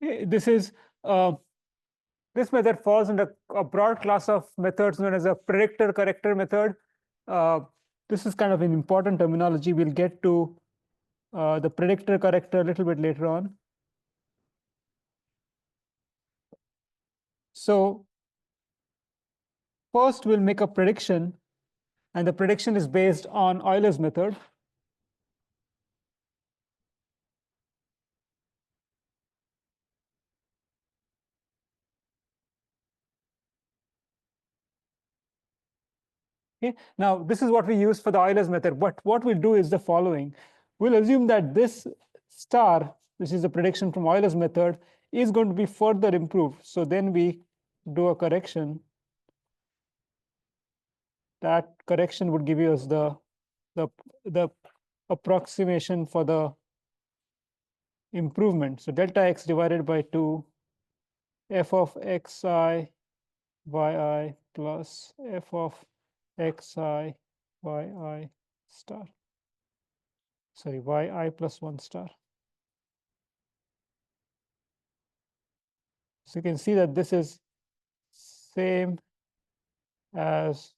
This is this method falls under a broad class of methods known as a predictor corrector method. This is kind of an important terminology. We'll get to the predictor corrector a little bit later on. So first we'll make a prediction, and the prediction is based on Euler's method. Okay. Now, this is what we use for the Euler's method. But what we'll do is the following. We'll assume that this star, which is the prediction from Euler's method, is going to be further improved. So then we do a correction. That correction would give us the approximation for the improvement. So delta x divided by 2 f of xi yi plus f of xi yi star. Sorry, yi plus 1 star. So you can see that this is same as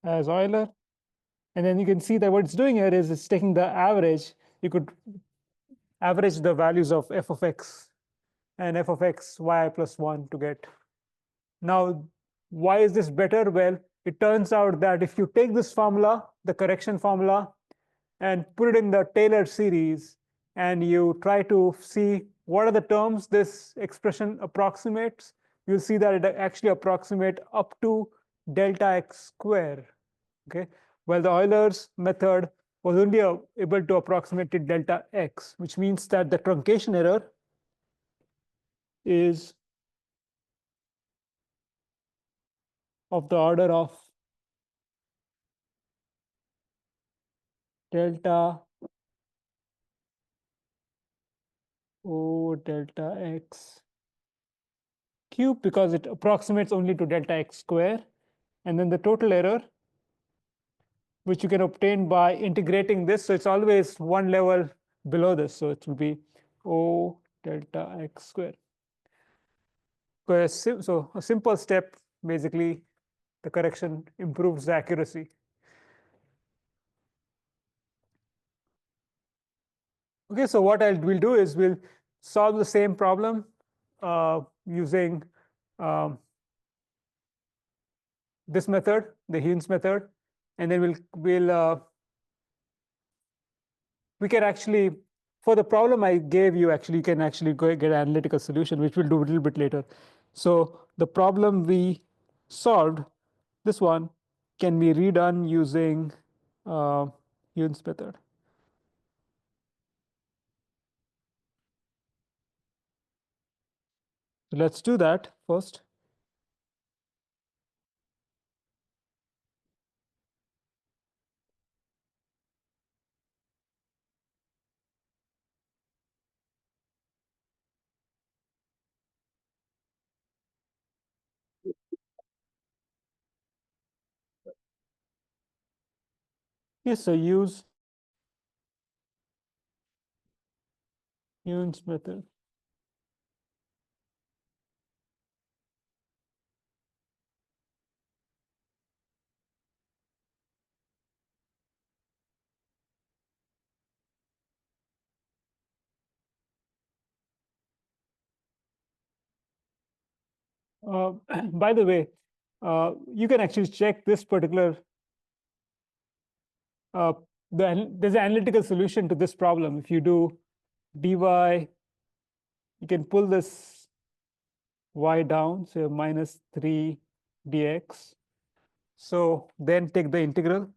Euler. And then you can see that what it's doing here is it's taking the average. You could average the values of f of x and f of x yi plus 1 to get. Now, why is this better? Well, it turns out that if you take this formula, the correction formula, and put it in the Taylor series, and you try to see what are the terms this expression approximates, you'll see that it actually approximates up to delta x square. Okay, well, the Euler's method was only able to approximate to delta x, which means that the truncation error is of the order of delta O delta x cube, because it approximates only to delta x square. And then the total error, which you can obtain by integrating this. So it's always one level below this. So it will be O delta x square. So a simple step, basically, the correction improves the accuracy. Okay, so what we'll do is we'll solve the same problem using this method, the Heuns method, and then we can actually, for the problem I gave you, actually you can actually go get an analytical solution, which we'll do a little bit later. So the problem we solved, this one, can be redone using Heuns method. So let's do that first. Yes, so use Heuns method. By the way, you can actually check this particular, there's an analytical solution to this problem. If you do dy, you can pull this y down, so minus 3 dx. So then take the integral.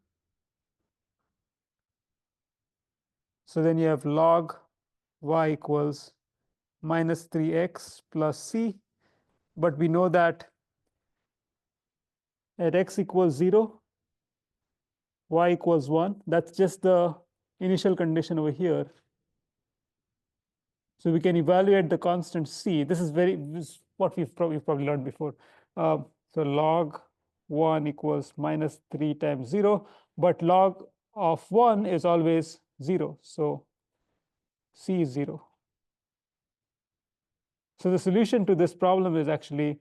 So then you have log y equals minus 3x plus c. But we know that at x equals 0, y equals 1. That's just the initial condition over here. So we can evaluate the constant c. This is what we've probably learned before. So log 1 equals minus 3 times 0, but log of 1 is always 0. So c is 0. So the solution to this problem is actually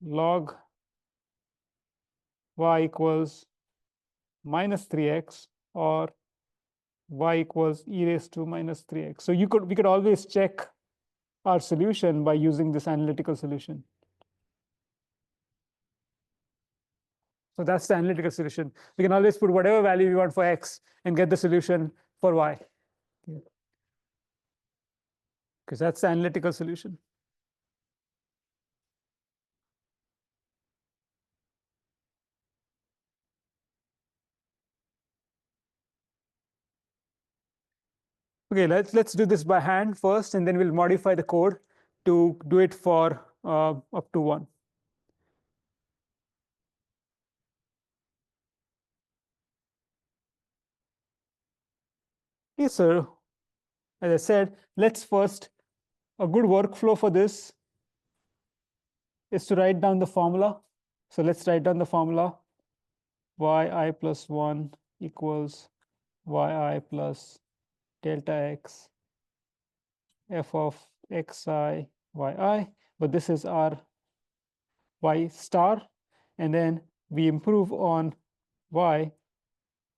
log y equals minus 3x or y equals e raised to minus 3x. So we could always check our solution by using this analytical solution. So that's the analytical solution. We can always put whatever value we want for x and get the solution for y. Because that's the analytical solution. Okay, let's do this by hand first, and then we'll modify the code to do it for up to 1. Okay, so as I said, let's first, a good workflow for this is to write down the formula. So let's write down the formula. yi plus 1 equals yi plus delta x f of xi yi, but this is our y star, and then we improve on y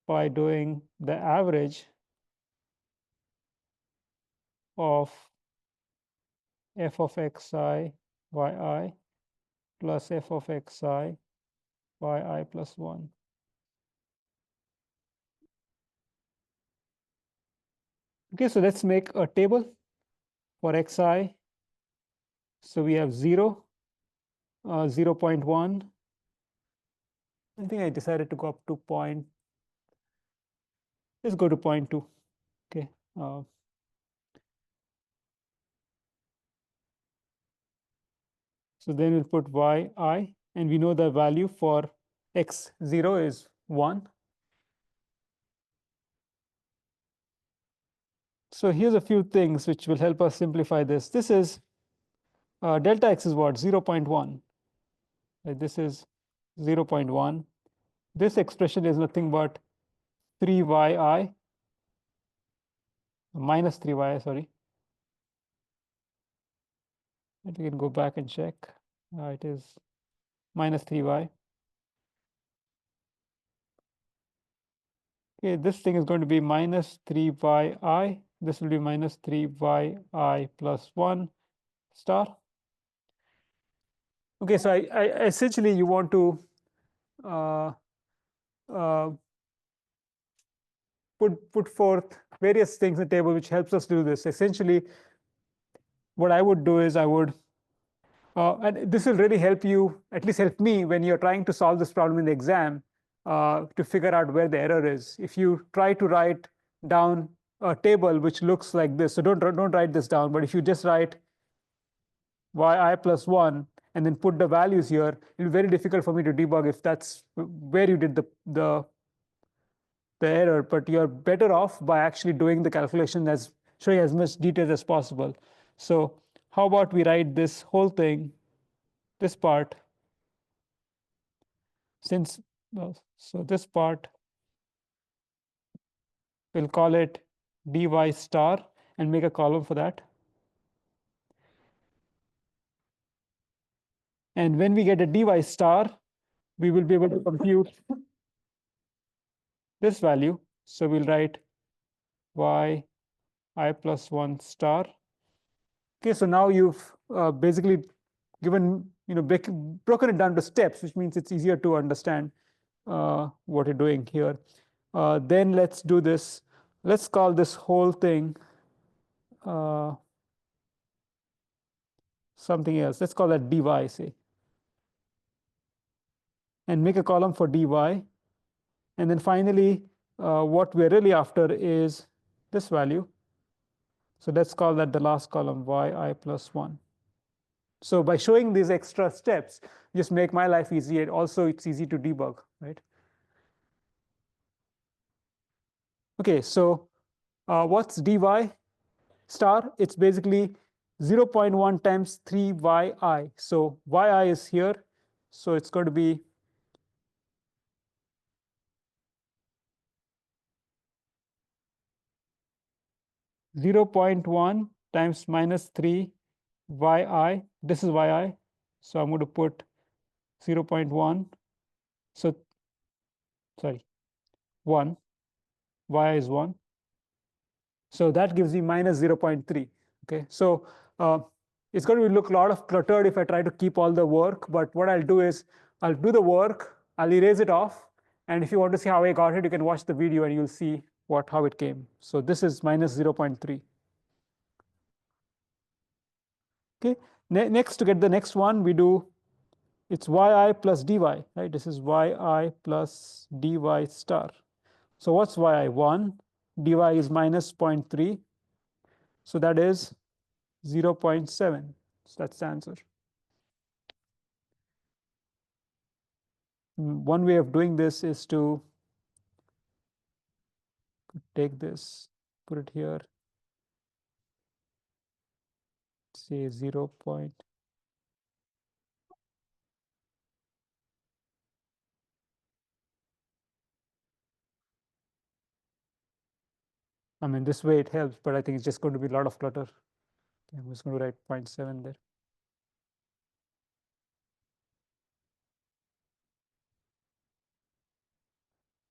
by doing the average of f of xi yi plus f of xi yi plus 1. Okay, so let's make a table for xi. So we have 0, 0.1. I think I decided to go up to point. Let's go to 0.2. Okay. So then we'll put yi, and we know the value for x0 is 1. So here's a few things which will help us simplify this. This is delta x is what? 0.1. Right? This is 0.1. This expression is nothing but 3yi minus 3y, sorry. And we can go back and check. It is minus 3y. Okay, this thing is going to be minus 3yi. This will be minus 3yi plus 1 star. Okay, so I essentially you want to put forth various things in the table which helps us do this. Essentially, what I would do is I would, and this will really help you, at least help me when you're trying to solve this problem in the exam to figure out where the error is. If you try to write down a table which looks like this, so don't write this down, but if you just write yi plus 1 and then put the values here, it'll be very difficult for me to debug if that's where you did the error, but you're better off by actually doing the calculation as showing as much detail as possible. So how about we write this whole thing, this part, since, so this part, we'll call it dy star and make a column for that. And when we get a dy star, we will be able to compute this value. So we'll write y I plus 1 star. Okay, so now you've basically given, broken it down to steps, which means it's easier to understand what you're doing here. Then let's do this. Let's call this whole thing something else. Let's call that dy, say. And make a column for dy. And then finally, what we're really after is this value. So let's call that the last column, yi plus 1. So by showing these extra steps, just make my life easy, and also it's easy to debug, right? Okay, so what's dy star? It's basically 0.1 times 3yi. So yi is here, so it's going to be 0.1 times minus 3 yi. This is yi. So I'm going to put 0.1. So sorry, 1. Y is 1. So that gives me minus 0.3. Okay, so it's going to look a lot of cluttered if I try to keep all the work. But what I'll do is I'll do the work, I'll erase it off. And if you want to see how I got it, you can watch the video and you'll see how it came. So this is minus 0.3. Okay, next, to get the next one, we do, it's yi plus dy, right? This is yi plus dy star. So what's yi? 1. dy is minus 0.3. So that is 0.7. So that's the answer. One way of doing this is to take this, put it here, say 0. I mean, this way it helps, but I think it's just going to be a lot of clutter. Okay, I'm just going to write 0.7 there.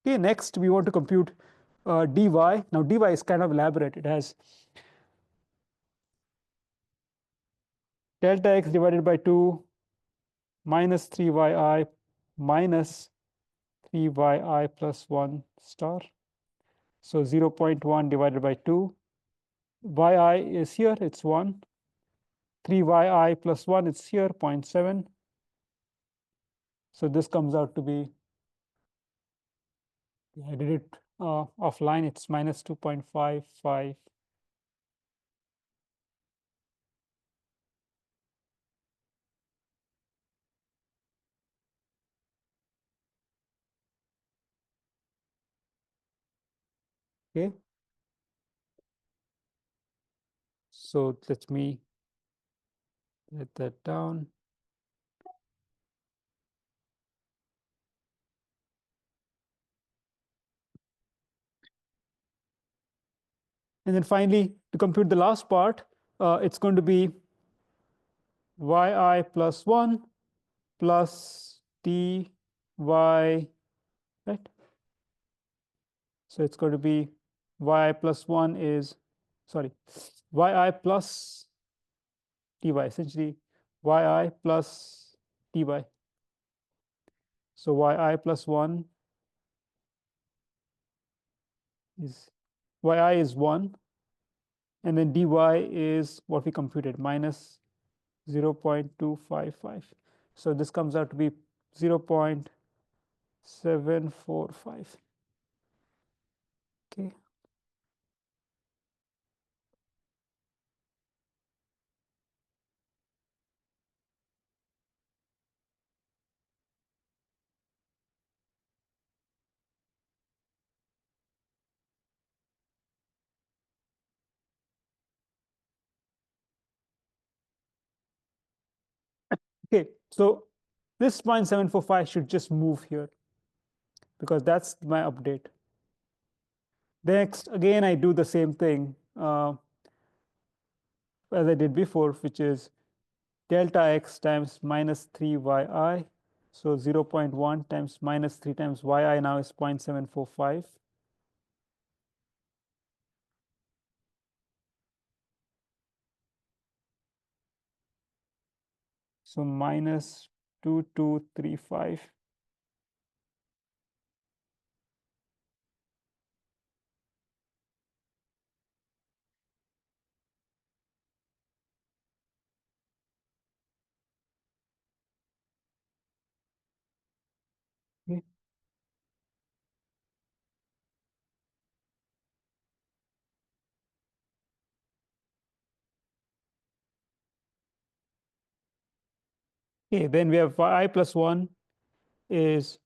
Okay, next we want to compute dy. Now dy is kind of elaborate. It has delta x divided by 2 minus 3yi minus 3yi plus 1 star. So 0.1 divided by 2. yi is here, it's 1. 3yi plus 1, it's here, 0.7. So this comes out to be, I did it offline, it's minus 2.55. Okay. So let me write that down. And then finally, to compute the last part, it's going to be yi plus 1 plus dy, right? So it's going to be yi plus 1 is, sorry, yi plus dy, essentially yi plus dy. So yi plus 1 is, yi is 1, and then dy is what we computed, minus 0.255. So this comes out to be 0.745. Okay. Okay, so this 0.745 should just move here because that's my update. Next, again, I do the same thing as I did before, which is delta x times minus 3yi. So 0.1 times minus 3 times yi now is 0.745. So minus 2235. Okay. Okay, then we have yi plus 1 is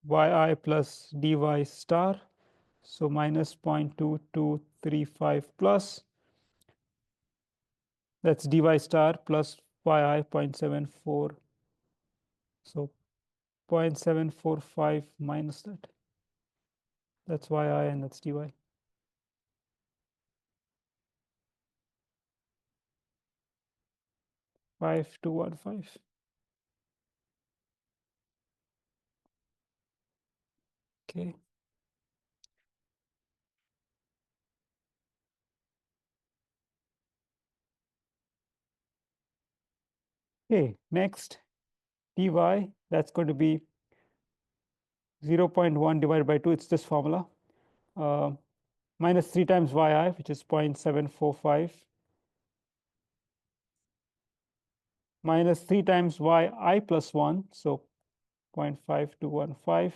yi plus dy star. So minus 0.2235 plus, that's dy star plus yi 0.74. So 0.745 minus that. That's yi and that's dy. 0.5215. Okay. Okay, next dy, that's going to be 0.1 divided by 2, it's this formula, minus 3 times yi, which is 0.745, minus 3 times yi plus 1, so 0.5215.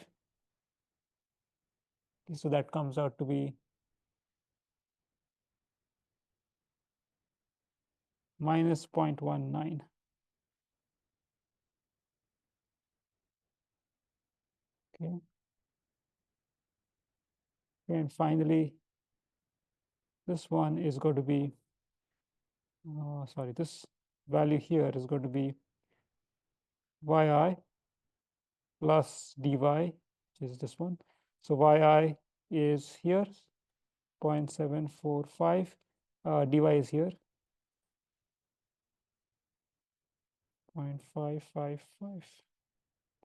So that comes out to be minus 0.19. Okay. And finally, this one is going to be, sorry, this value here is going to be yi plus dy, which is this one. So yi is here, 0.745, dy is here, 0.555.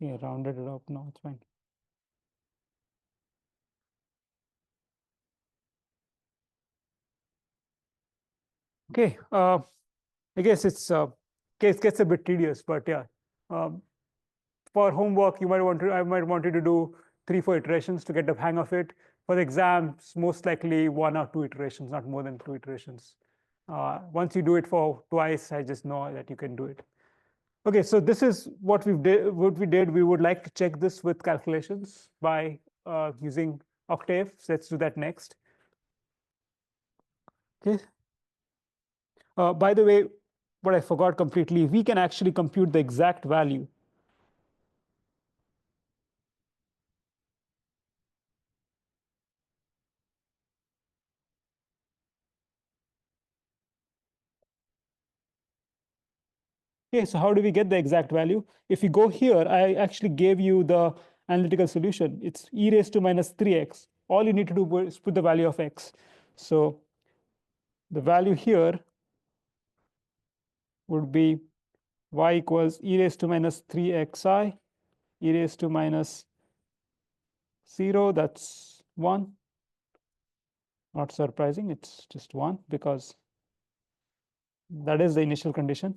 Yeah, rounded it up. No, it's fine. Okay, I guess it's case gets a bit tedious, but yeah. For homework, I might want you to do 3-4 iterations to get the hang of it. For the exams, most likely 1 or 2 iterations, not more than 2 iterations. Once you do it for twice, I just know that you can do it. Okay, so this is what we did. We would like to check this with calculations by using Octave. So let's do that next. Okay. By the way, what I forgot completely, we can actually compute the exact value. Okay, so how do we get the exact value? If you go here, I actually gave you the analytical solution. It's e raised to minus 3x. All you need to do is put the value of x. So the value here would be y equals e raised to minus 3xi, e raised to minus 0, that's 1. Not surprising, it's just 1 because that is the initial condition.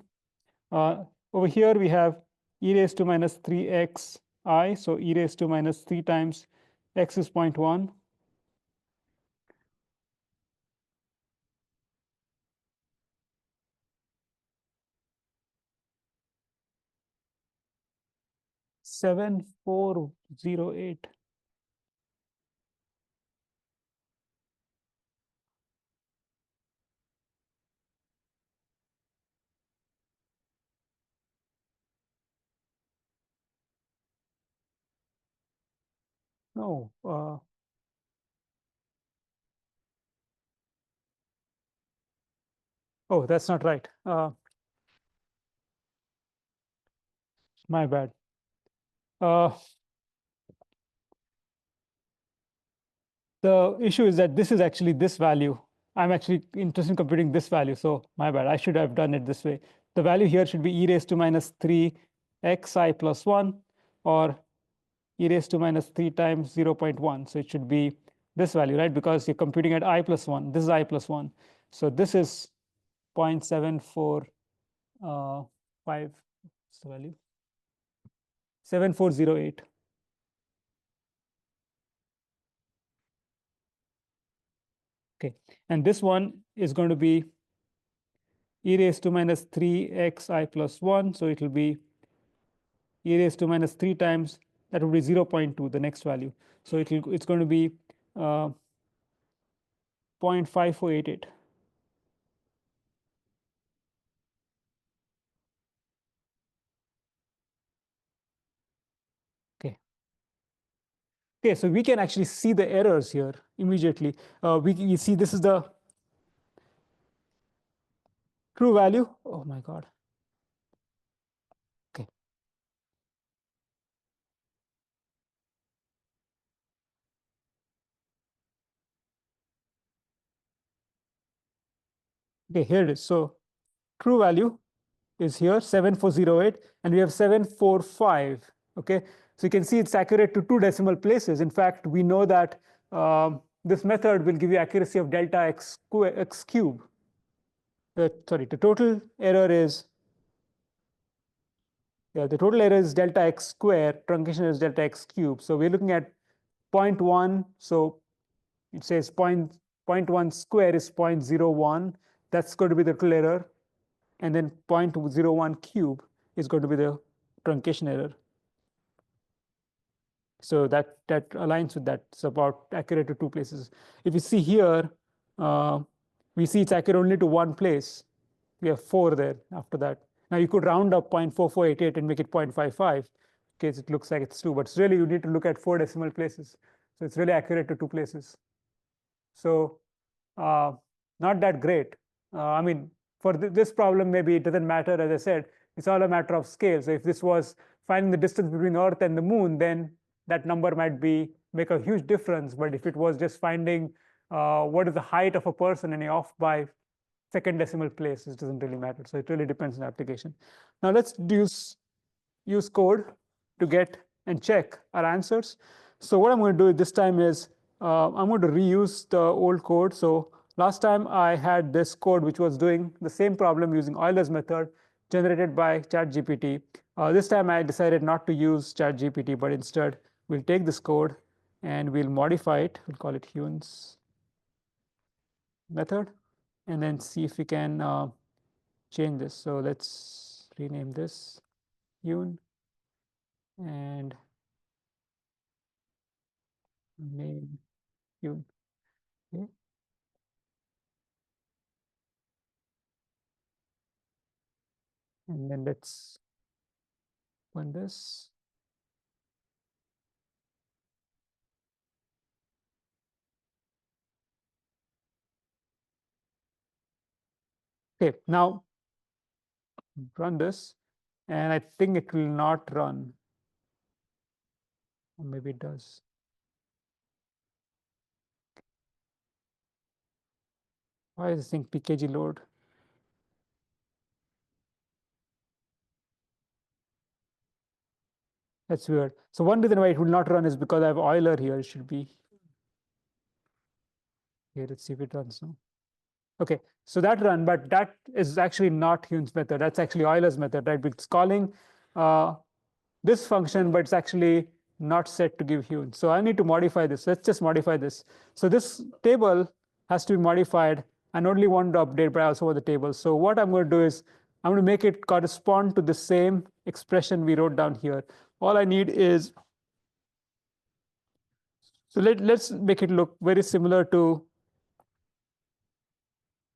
Over here we have e raised to minus 3xi, so e raised to minus 3 times x is 0.1. Seven 408. No, oh, that's not right. My bad. The issue is that this is actually this value. I'm actually interested in computing this value, so my bad. I should have done it this way. The value here should be e raised to minus 3xi plus 1, or e raised to minus 3 times 0.1. So it should be this value, right? Because you're computing at I plus 1. This is I plus 1. So this is 0.745. What's the value? 7408. Okay, and this one is going to be e raised to minus 3xi plus 1. So it will be e raised to minus 3 times, that would be 0.2, the next value. So it's going to be 0.5488. Okay. Okay, so we can actually see the errors here immediately. We see this is the true value. Oh my God. Okay. Okay, here it is. So true value is here, 7408, and we have 745. Okay, so you can see it's accurate to 2 decimal places. In fact, we know that this method will give you accuracy of delta x cube. Sorry, the total error is the total error is delta x square, truncation is delta x cube. So we're looking at 0.1. So it says 0.1 square is 0.01. That's going to be the total error. And then 0.01 cube is going to be the truncation error. So that aligns with that. It's about accurate to 2 places. If you see here, we see it's accurate only to 1 place. We have 4 there after that. Now you could round up 0.4488 and make it 0.55 in case it looks like it's 2, but it's really you need to look at 4 decimal places. So it's really accurate to 2 places. So not that great. I mean, for this problem, maybe it doesn't matter. As I said, it's all a matter of scale. So if this was finding the distance between Earth and the moon, then that number might make a huge difference. But if it was just finding what is the height of a person and you're off by second decimal place, it doesn't really matter. So it really depends on the application. Now let's use code to get and check our answers. So what I'm going to do this time is I'm going to reuse the old code. So last time I had this code which was doing the same problem using Euler's method generated by ChatGPT. This time I decided not to use ChatGPT, but instead we'll take this code and we'll modify it. We'll call it Heuns method, and then see if we can change this. So let's rename this Heun and name Heun. Okay. And then let's run this. Okay, now run this, and I think it will not run. Or maybe it does. Why is this thing pkg load? That's weird. So one reason why it will not run is because I have Euler here. It should be here. Let's see if it runs now. Okay, so that run, but that is actually not Heun's method. That's actually Euler's method, right? It's calling this function, but it's actually not set to give Heun. So I need to modify this. Let's just modify this. So this table has to be modified. I not only want to update, but I also want the table. So what I'm going to do is I'm going to make it correspond to the same expression we wrote down here. All I need is, so let's make it look very similar to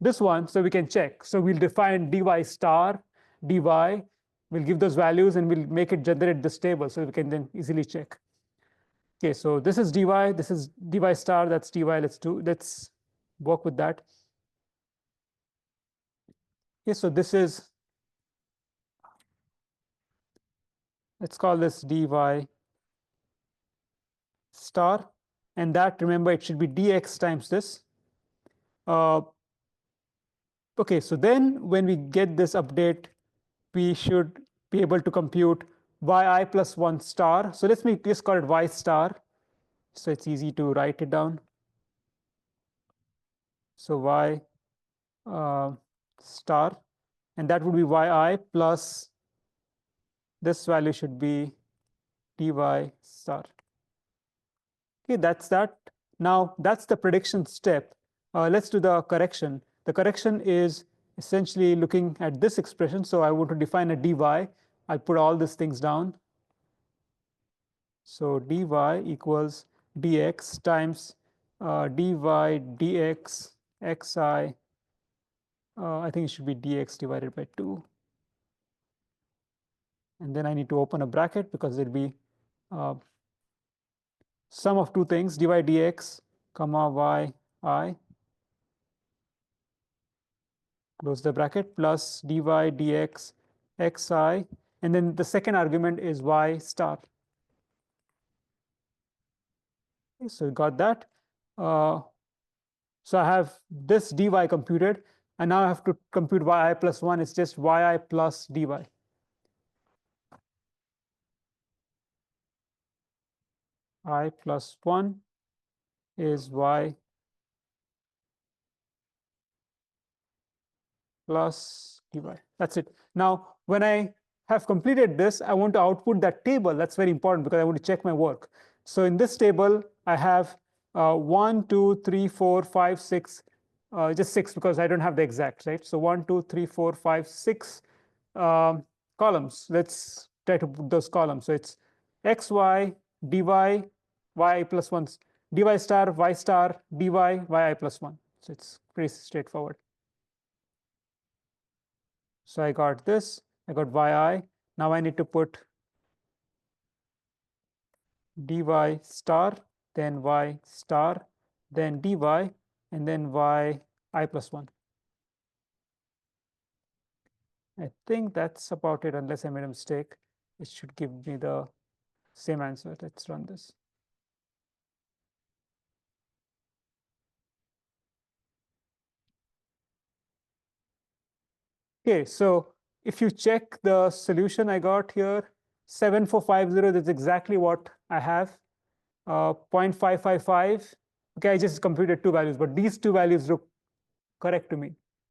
this one, so we can check. So we'll define dy star, dy, we'll give those values and we'll make it generate this table so we can then easily check. Okay, so this is dy star, that's dy. Let's work with that. Okay, so this is, let's call this dy star, and that, remember, it should be dx times this. Okay, so then when we get this update, we should be able to compute yi plus 1 star. So let's just call it y star, so it's easy to write it down. So y star, and that would be yi plus this value should be dy star. Okay, that's that. Now that's the prediction step. Let's do the correction. The correction is essentially looking at this expression. So I want to define a dy. I'll put all these things down. So dy equals dx times dy dx xi. I think it should be dx divided by 2. And then I need to open a bracket because there'll be sum of two things, dy dx comma yi, close the bracket, plus dy dx xi, and then the second argument is y star. Okay, so we got that. So I have this dy computed. And now I have to compute yi plus 1. It's just yi plus dy. I plus 1 is y plus dy. That's it. Now, when I have completed this, I want to output that table. That's very important because I want to check my work. So in this table, I have 1, 2, 3, 4, 5, 6, just 6 because I don't have the exact, right? So 1, 2, 3, 4, 5, 6 columns. Let's try to put those columns. So it's x, y, dy, y plus 1, dy star, y star, dy, yi plus 1. So it's pretty straightforward. So I got this, I got yi. Now I need to put dy star, then y star, then dy, and then yi plus 1. I think that's about it, unless I made a mistake. It should give me the same answer. Let's run this. Okay, so if you check the solution I got here, 7450, that's exactly what I have. 0.555. Okay, I just computed two values, but these two values look correct to me.